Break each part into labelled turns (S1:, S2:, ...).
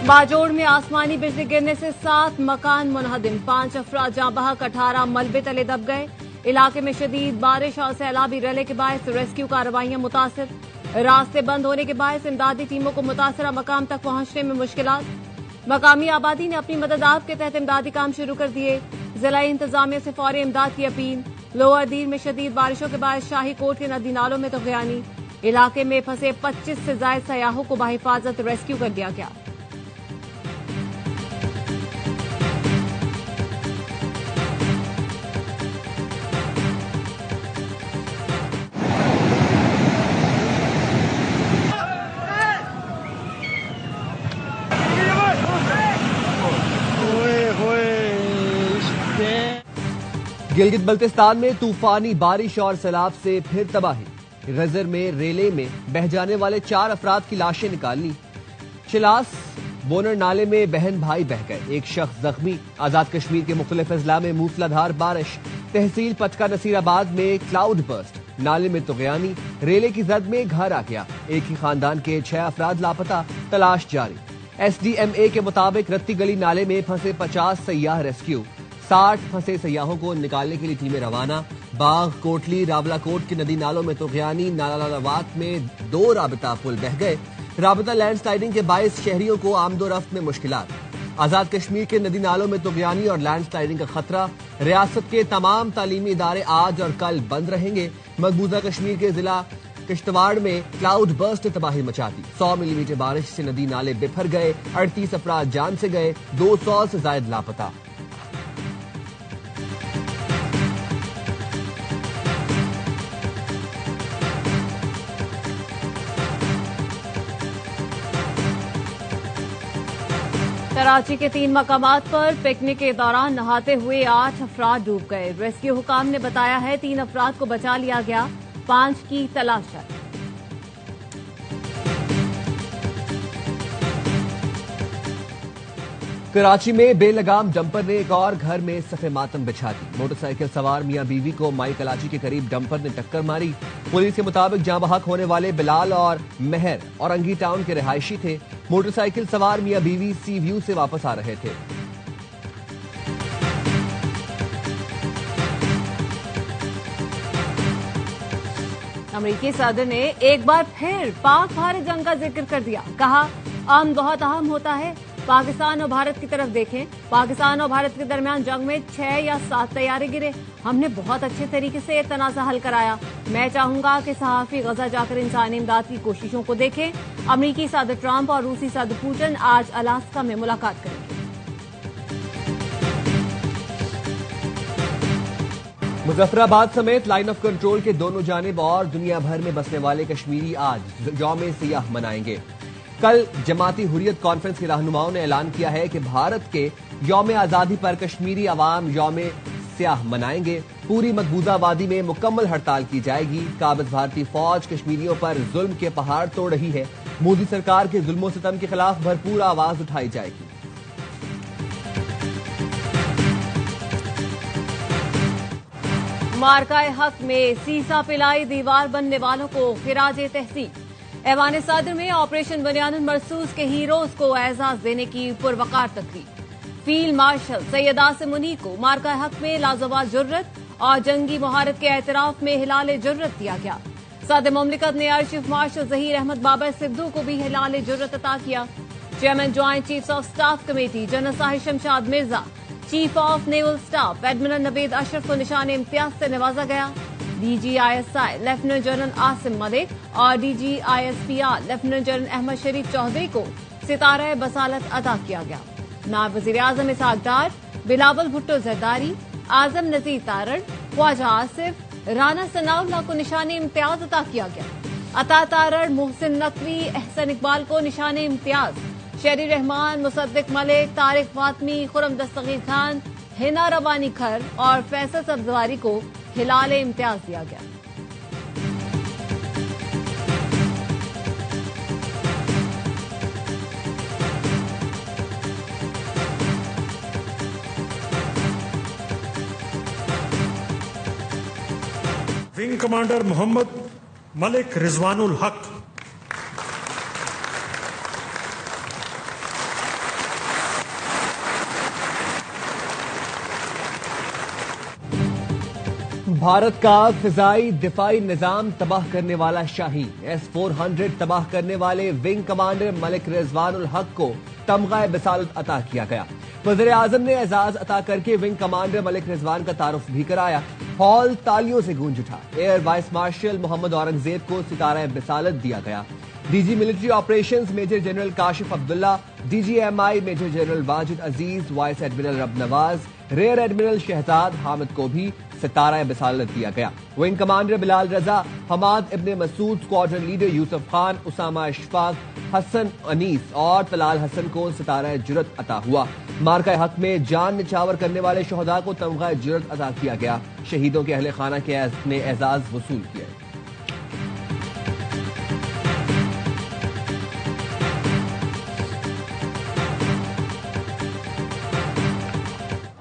S1: बाजोड़ में आसमानी बिजली गिरने से 7 मकान मुनहदिम, 5 अफराद जाँ बहक, 18 मलबे तले दब गए। इलाके में शदीद बारिश और सैलाबी रले के बायस रेस्क्यू कार्रवाइयां मुतासिर। रास्ते बंद होने के बायस इमदादी टीमों को मुतासरा मकाम तक पहुंचने में मुश्किलात। मकामी आबादी ने अपनी मदद आप के तहत इमदादी काम शुरू कर दिए। जिला इंतजामिया से फौरी इमदाद की अपील। लोअर दीर में शदीद बारिशों के बायस शाही कोट के नदी नालों में तगयानी। इलाके में फंसे 25 से ज्यादा सयाहों को बाहिफाजत रेस्क्यू कर दिया गया।
S2: गिलगित बल्तिस्तान में तूफानी बारिश और सैलाब से फिर तबाही। गजर में रेले में बह जाने वाले 4 अफराद की लाशें निकाली। चिलास बोनर नाले में बहन भाई बह गए, एक शख्स जख्मी। आजाद कश्मीर के मुख्तलिफ अजला में मूसलाधार बारिश। तहसील पटका नसीराबाद में क्लाउड बर्स्ट, नाले में तुगयानी। रेले की जद में घर आ गया, एक ही खानदान के 6 अफराद लापता, तलाश जारी। SDMA के मुताबिक रत्ती गली नाले में फंसे 50 सयाह रेस्क्यू। 60 फंसे सयाहों को निकालने के लिए टीमें रवाना। बाग, कोटली, रावलाकोट के नदी नालों में तुगयानी। नालावात में 2 राबता पुल बह गए। राबता लैंडस्लाइडिंग के बायस शहरियों को आमदोरफ्त में मुश्किलात। आजाद कश्मीर के नदी नालों में तुगयानी और लैंडस्लाइडिंग का खतरा। रियासत के तमाम तालीमी इदारे आज और कल बंद रहेंगे। मकबूजा कश्मीर के जिला किश्तवाड़ में क्लाउड बर्स्ट ने तबाही मचा दी। 100 मिलीमीटर बारिश से नदी नाले बिफर गए। 38 अफराद जान से गए, 200 से ज्यादा लापता।
S1: कराची के 3 मकामात पर पिकनिक के दौरान नहाते हुए 8 अफराद डूब गए। रेस्क्यू हुकाम ने बताया है 3 अफराद को बचा लिया गया, 5 की तलाश है।
S2: कराची में बेलगाम डंपर ने एक और घर में सफे मातम बिछा दी। मोटरसाइकिल सवार मियां बीवी को माई कलाची के करीब डंपर ने टक्कर मारी। पुलिस के मुताबिक जाँ बहक होने वाले बिलाल और मेहर औरंगी टाउन के रिहायशी थे। मोटरसाइकिल सवार मियां बीवी सी व्यू से वापस आ रहे थे।
S1: अमेरिकी सदर ने एक बार फिर पाक भारत जंग का जिक्र कर दिया। कहा, अमन बहुत अहम होता है। पाकिस्तान और भारत की तरफ देखें। पाकिस्तान और भारत के दरमियान जंग में 6 या 7 तैयारे गिरे। हमने बहुत अच्छे तरीके से तनाज़ा हल कराया। मैं चाहूंगा कि सहाफी गजा जाकर इंसानी इमदाद की कोशिशों को देखें। अमेरिकी सदर ट्रंप और रूसी सदर पुतिन आज अलास्का में मुलाकात करेंगे।
S2: मुजफ्फराबाद समेत लाइन ऑफ कंट्रोल के दोनों जानिब और दुनिया भर में बसने वाले कश्मीरी आज यौम सियाह मनाएंगे। कल जमाती हुर्रियत कॉन्फ्रेंस के रहनुमाओं ने ऐलान किया है कि भारत के यौम आजादी पर कश्मीरी अवाम यौम सियाह मनाएंगे। पूरी मकबूजा वादी में मुकम्मल हड़ताल की जाएगी। काबिज भारतीय फौज कश्मीरियों पर जुल्म के पहाड़ तोड़ रही है। मोदी सरकार के जुल्मो सितम के खिलाफ भरपूर आवाज उठाई जाएगी।
S1: मार्काए हक में सीसा पिलाई दीवार बनने वालों को खिराजे तहसीन। ऐवान सदर में ऑपरेशन बुनियानुल मरसूस के हीरोज को एजाज देने की पुरवकार तकरीब। फील्ड मार्शल सैयद आसिम मुनीर को मार्काए हक में लाजवाब जुर्रत और जंगी मुहारत के एतराफ में हिलाल जुर्रत दिया गया। सदर मुमलिकत ने air chief marshal Zaheer Ahmed Babar Sidhu को भी हिलाल जुर्रत अता किया। Chairman joint chiefs of staff committee general Sahir Shamshad Mirza, chief of naval staff admiral Naveed Ashraf को निशान इम्तियाज से नवाजा गया। DGISI lieutenant general Asim Malik और DGISPR lieutenant general Ahmed Sharif Chaudhry को सितारा बसालत अता किया गया। नायब वज़ीर आज़म इसहाक डार, बिलावल भुट्टो जरदारी, आजम नजीर तारड़, ख्वाजा आसिफ, राना सनाउल्लाह को निशान इम्तियाज अता किया गया। अता तारड़, मोहसिन नकवी, एहसन इकबाल को निशान इम्तियाज, शेरी रहमान, मुसद्दिक मलिक, तारिक फातमी, खुरम दस्तगीर खान, हिना रवानी खर और फैसल सब्जवारी को हिलाल इम्तियाज दिया गया।
S3: विंग कमांडर मोहम्मद मलिक रिजवानुल हक,
S2: भारत का फिजाई दिफाई निजाम तबाह करने वाला शाहीन S-400 तबाह करने वाले विंग कमांडर मलिक रिजवानुल हक को तमगा बिसालत अता किया गया। वज़ीर आजम ने एजाज अता करके विंग कमांडर मलिक रिजवान का तारुफ भी कराया। हॉल तालियों से गूंज उठा। Air vice marshal Mohammad Aurangzeb को सितारा बिसालत दिया गया। DG military operations major general Kashif Abdullah, DGMI major general Wajid Aziz, vice admiral Rab Nawaz, rear admiral Shahzad Hamid को भी सितारा बिसालत दिया गया। Wing commander Bilal Raza, Hamad Ibne Masood, squadron leader Yusuf Khan, Usama Ishfaq, Hasan Anees और तलाल हसन को सितारा जुरत अता हुआ। मार्का हक में जान निछावर करने वाले शहदा को तमगा जुरत अता किया गया। शहीदों के अहले खाना ने एजाज वसूल किया।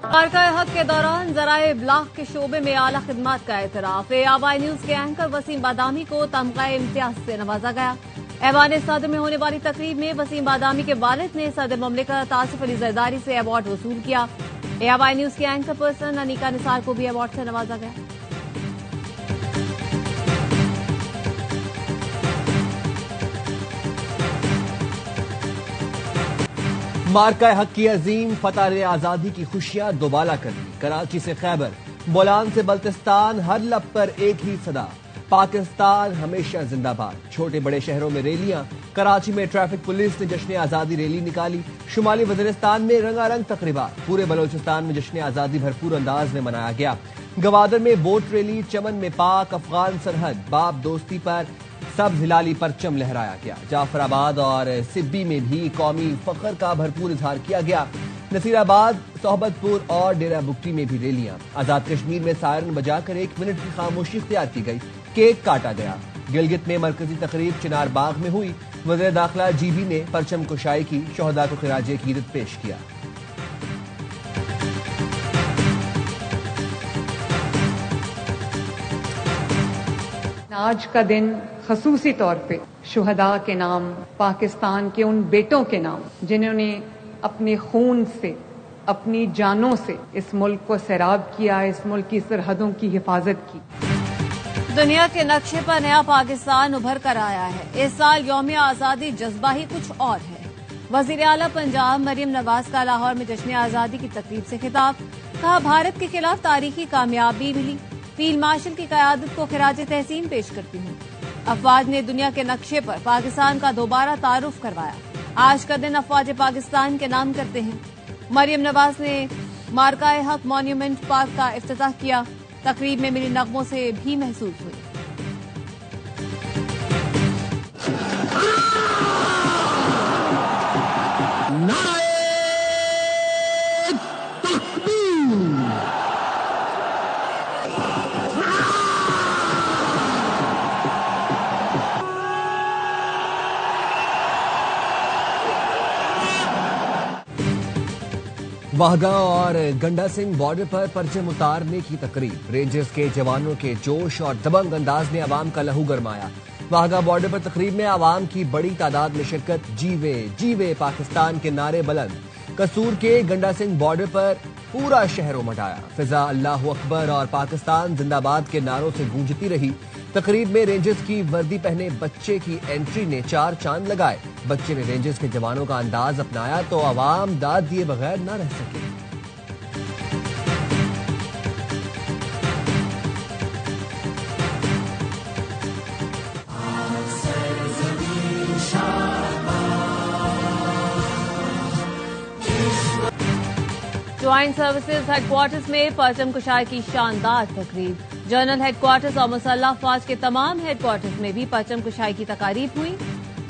S1: मार्का हक के दौरान जराए इब्लाग के शोबे में आला खिदमात का एतराफ। ARY न्यूज के एंकर वसीम बादामी को तमगा इम्तियाज से नवाजा गया। ऐवान सदर में होने वाली तकरीब में वसीम बादामी के वालिद ने सदर ममलिकत आसिफ अली जरदारी से अवार्ड वसूल किया। ARY न्यूज की एंकर पर्सन अनीका निसार को भी अवार्ड से नवाजा गया।
S2: मार्का हक की अजीम फतह ने आजादी की खुशियां दोबाला कर दी। कराची से खैबर, बोलान से बल्तिस्तान, हर लब पर एक ही सदा, पाकिस्तान हमेशा जिंदाबाद। छोटे बड़े शहरों में रैलियां। कराची में ट्रैफिक पुलिस ने जश्न आजादी रैली निकाली। शुमाली वजीरिस्तान में रंगारंग तकरीबात। पूरे बलोचिस्तान में जश्न आजादी भरपूर अंदाज में मनाया गया। गवादर में बोट रैली। चमन में पाक अफगान सरहद बाप दोस्ती पर सब्ज हिलाली परचम लहराया गया। जाफराबाद और सिब्बी में भी कौमी फख्र का भरपूर इजहार किया गया। नसीराबाद, सोहबतपुर और डेरा बुगटी में भी रैलियां। आजाद कश्मीर में सायरन बजाकर 1 मिनट की खामोशी इख्तियार की गई। केक काटा गया। गिलगित में मरकजी तकरीब चिनार बाग में हुई। वज़ीर दाखिला GB ने परचम कुशाई की। शहदा को खिराज अकीदत पेश किया।
S4: आज का दिन खसूसी तौर पे शुहदा के नाम, पाकिस्तान के उन बेटों के नाम जिन्होंने अपने खून से, अपनी जानों से इस मुल्क को सैराब किया, इस मुल्क की सरहदों की हिफाजत की।
S1: दुनिया के नक्शे पर नया पाकिस्तान उभर कर आया है। इस साल यौम आजादी जज्बा ही कुछ और है। वजीर आला पंजाब मरियम नवाज का लाहौर में जश्न आजादी की तकरीब से खिताब। कहा, भारत के खिलाफ तारीखी कामयाबी मिली। फील्ड मार्शल की कयादत को खिराज तहसीन पेश करती हूँ। अफवाज ने दुनिया के नक्शे पर पाकिस्तान का दोबारा तारुफ करवाया। आज का दिन अफवाज पाकिस्तान के नाम करते हैं। मरियम नवाज ने मार्का हक मॉन्यूमेंट पार्क का इफ्तिताह किया। तकरीब में मिली नगमों से भी महसूस हुई।
S2: वाहगा और गंडा सिंह बॉर्डर पर परचम उतारने की तकरीब। रेंजर्स के जवानों के जोश और दबंग अंदाज ने आवाम का लहू गरमाया। वाहगा बॉर्डर पर तकरीब में आवाम की बड़ी तादाद में शिरकत। जीवे जीवे पाकिस्तान के नारे बुलंद। कसूर के गंडा सिंह बॉर्डर पर पूरा शहर उमड़ आया। फिजा अल्लाह अकबर और पाकिस्तान जिंदाबाद के नारों से गूंजती रही। तकरीब में रेंजर्स की वर्दी पहने बच्चे की एंट्री ने 4 चांद लगाए। बच्चे ने रेंजर्स के जवानों का अंदाज अपनाया तो आवाम दाद दिए बगैर न रह सके।
S1: ज्वाइंट सर्विसेज हेडक्वार्टर्स में परचम कुशाई की शानदार तकरीब। जनरल हेडक्वार्टर्स और मुसल्लह अफवाज के तमाम हेडक्वार्टर्स में भी परचम कुशाई की तकारीब हुई।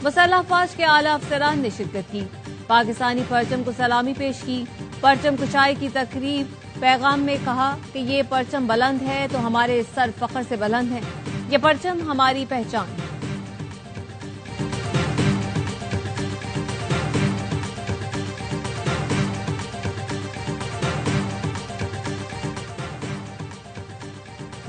S1: मुसल्लह अफवाज के आला अफसरान ने शिरकत की। पाकिस्तानी परचम को सलामी पेश की। परचम कुशाई की तकरीब पैगाम में कहा कि ये परचम बुलंद है तो हमारे सर फख्र से बुलंद है। ये परचम हमारी पहचान है।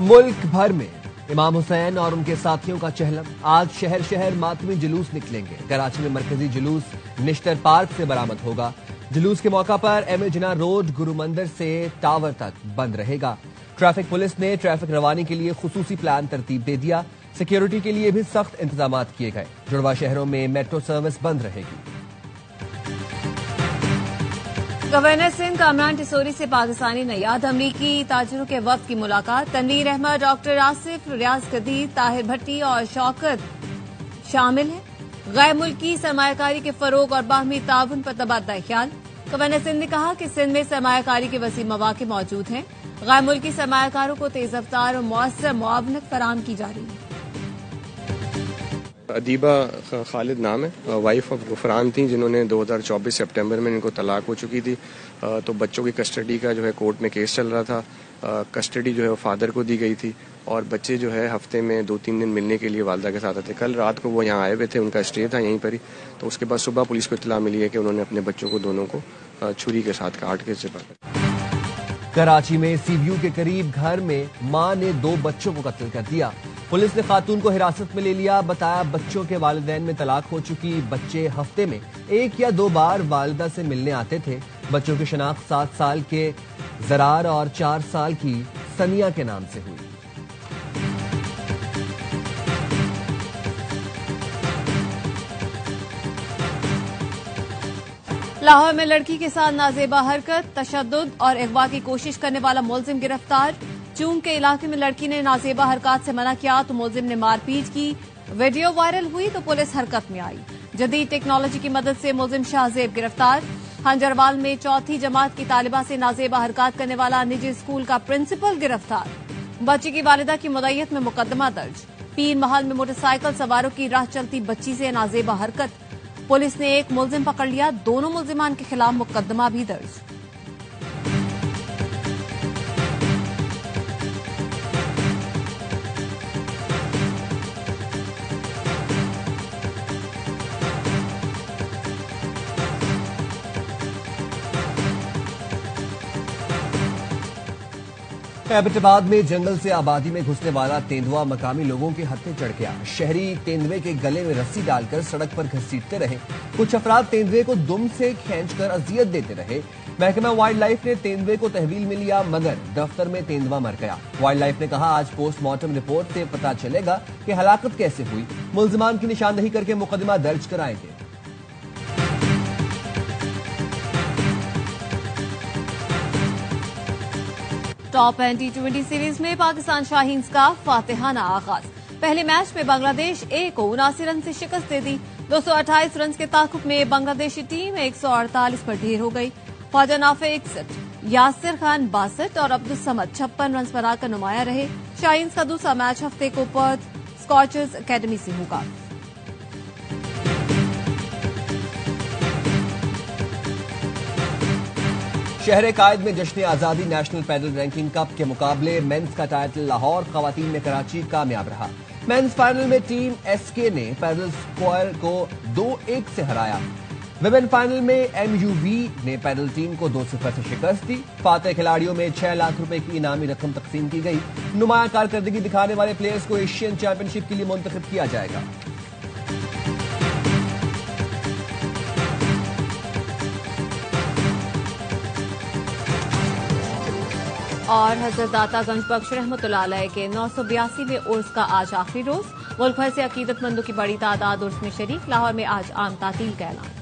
S2: मुल्क भर में इमाम हुसैन और उनके साथियों का चहलम। आज शहर शहर मातमी जुलूस निकलेंगे। कराची में मरकजी जुलूस निश्तर पार्क से बरामद होगा। जुलूस के मौका पर MA जिन्ना रोड गुरु मंदिर से टावर तक बंद रहेगा। ट्रैफिक पुलिस ने ट्रैफिक रवानी के लिए खुसूसी प्लान तरतीब दे दिया। सिक्योरिटी के लिए भी सख्त इंतजाम किए गए। जुड़वा शहरों में मेट्रो सर्विस बंद रहेगी।
S1: गवर्नर सिंह कामरान टिसोरी से पाकिस्तानी नयाद अमरीकी ताजिरों के वफ्द की मुलाकात। तनवीर अहमद, डॉक्टर आसिफ, रियाज कदीर, ताहिर भट्टी और शौकत शामिल हैं। गैर मुल्की सरमायाकारी के फरोग और बाहमी ताउन पर तबादला ख्याल। गवर्नर सिंह ने कहा कि सिंध में सरमायाकारी के वसी मौके मौजूद हैं। गैर मुल्की सरमायाकारों को तेज रफ्तार और मौसर मुआवनत फराहम की जा रही है।
S5: अदीबा खालिद नाम है, वाइफ ऑफ गुफरान थी, जिन्होंने 2024 सितंबर में इनको तलाक हो चुकी थी। तो बच्चों की कस्टडी का जो है कोर्ट में केस चल रहा था। कस्टडी जो है वो फादर को दी गई थी और बच्चे जो है हफ्ते में 2-3 दिन मिलने के लिए वालदा के साथ आते। कल रात को वो यहाँ आए हुए थे, उनका स्टे था यहीं पर ही। तो उसके बाद सुबह पुलिस को इत्तला मिली है कि उन्होंने अपने बच्चों को दोनों को छुरी के साथ काट के ज़िबा कर।
S2: कराची में सीव्यू के करीब घर में मां ने 2 बच्चों को कत्ल कर दिया। पुलिस ने खातून को हिरासत में ले लिया। बताया बच्चों के वालिदैन में तलाक हो चुकी। बच्चे हफ्ते में 1 या 2 बार वालिदा से मिलने आते थे। बच्चों की शनाख्त 7 साल के जरार और 4 साल की सनिया के नाम से हुई।
S1: लाहौर में लड़की के साथ नाजेबा हरकत, तशद्दुद और अगवा की कोशिश करने वाला मुलजिम गिरफ्तार। चूंग के इलाके में लड़की ने नाजेबा हरकत से मना किया तो मुलजिम ने मारपीट की। वीडियो वायरल हुई तो पुलिस हरकत में आई। जदीद टेक्नोलॉजी की मदद से मुलजिम शाहजेब गिरफ्तार। हंजरवाल में 4वीं जमात की तालिबा से नाजेबा हरकत करने वाला निजी स्कूल का प्रिंसिपल गिरफ्तार। बच्ची की वालिदा की मुद्दत में मुकदमा दर्ज। पीर महल में मोटरसाइकिल सवारों की राह चलती बच्ची से नाजेबा हरकत। पुलिस ने एक मुलजिम पकड़ लिया। दोनों मुलजिमान के खिलाफ मुकदमा भी दर्ज।
S2: एबटाबाद में जंगल से आबादी में घुसने वाला तेंदुआ मकामी लोगों के हत्थे चढ़ गया। शहरी तेंदुए के गले में रस्सी डालकर सड़क पर घसीटते रहे। कुछ अफराद तेंदुए को दुम से खींचकर अजियत देते रहे। महकमा वाइल्ड लाइफ ने तेंदुए को तहवील में लिया मगर दफ्तर में तेंदुआ मर गया। वाइल्ड लाइफ ने कहा आज पोस्टमार्टम रिपोर्ट से पता चलेगा कि हलाकत कैसे हुई। मुल्जिमान की निशानदही करके मुकदमा दर्ज कराएंगे।
S1: टॉप एंड T20 सीरीज में पाकिस्तान शाहीन्स का फातिहाना आगाज। पहले मैच में बांग्लादेश ए को 79 रन से शिकस्त दे दी। 228 रन के ताकुब में बांग्लादेशी टीम 148 पर ढेर हो गई। ख्वाजा नाफे 61, यासिर खान 62 और अब्दुल समद 56 रन पर आकर नुमाया रहे। शाहीन्स का दूसरा मैच हफ्ते को पर्थ स्कॉचर्स अकेडमी से होगा।
S2: शहर कायद में जश्न आजादी नेशनल पैदल रैंकिंग कप के मुकाबले मेंस का टाइटल लाहौर, खवातीन में कराची कामयाब रहा। मेंस फाइनल में टीम एसके ने पैदल स्क्वायर को 2-1 से हराया। विमेन फाइनल में एमयूवी ने पैदल टीम को 2-0 से शिकस्त दी। फातेह खिलाड़ियों में 6 लाख रुपए की इनामी रकम तकसीम की गई। नुमाया कारकर्दगी दिखाने वाले प्लेयर्स को एशियन चैंपियनशिप के लिए मुंतखब किया जाएगा।
S1: और हजरत दाता गंज बख्श रहमतुल्लाह अलैह के 982वें उर्स का आज आखिरी रोज। मुल्क भर से अकीदतमंदों की बड़ी तादाद उर्स में शरीक। लाहौर में आज आम तातील का ऐलान।